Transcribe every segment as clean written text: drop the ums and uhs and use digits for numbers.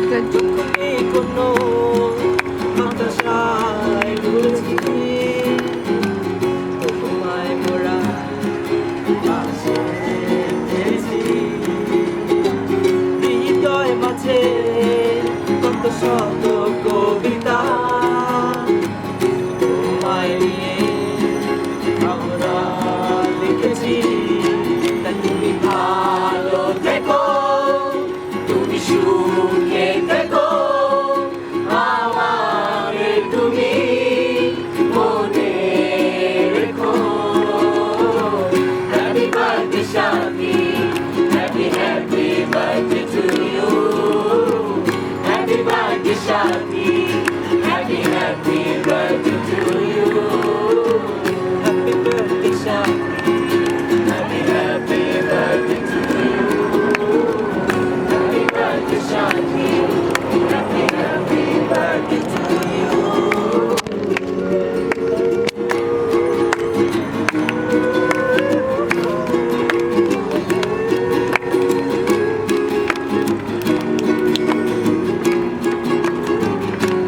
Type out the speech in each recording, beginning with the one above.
তুমি কোনো হতাশায় ভুলেছি তোমায় মোরা পাশে পেয়েছি হৃদয় মাঝে কত শত কবিতা তোমায় নিয়ে আমরা লিখেছি তাই তুমি ভালো থেকো তুমি সুখে থেকো আমাকে তুমি মনে রেখো happy birthday Shadi happy happy birthday to you happy birthday Shadi happy happy birthday to you happy birthday Shadi happy happy birthday to you happy birthday Shadi happy happy birthday to you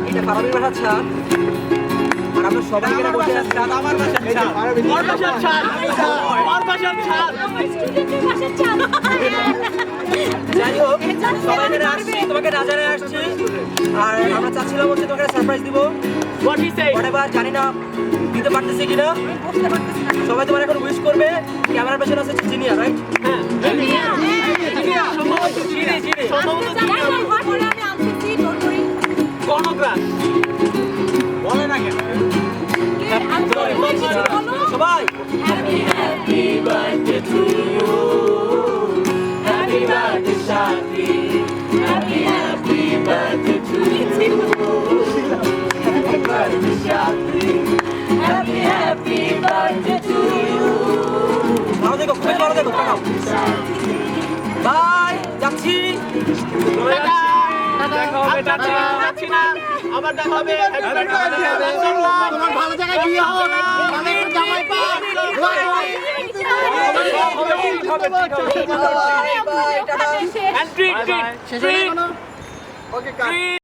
এটা ফারাবির বাসার ছাদ আর আমরা সবাই এখানে বসে আছি আমার বাসার ছাদ ওর বাসার ছাদ ওর বাসার ছাদ যাই হোক সবাই এখানে আসছি তোমাকে নাজারে আসছি আর আমরা চাচ্ছিলাম হচ্ছে তোমাকে সারপ্রাইজ দিব হোয়াট হি সে এবার জানি না দিতে পারতেছি কিনা সবাই তোমার এখন উইশ করবে ক্যামেরার পেছনে আছে জিনিয়া রাইট হ্যাঁ সম্ভবত জিনি কর্ণগ্রাস বলে না কেন সবাই Happy birthday to you. Happy birthday, Shadi. Happy birthday to you. Happy birthday, Shadi. Happy birthday to you. ভালো দেখো খুব ভালো দেখো বাই যাচ্ছি দেখা হবে যাচ্ছি না আবার দেখা হবে তোমার ভালো জায়গায় বিয়ে হবে ভালো একটা জামাই পাও and treat শেষে কোনো ওকে কাট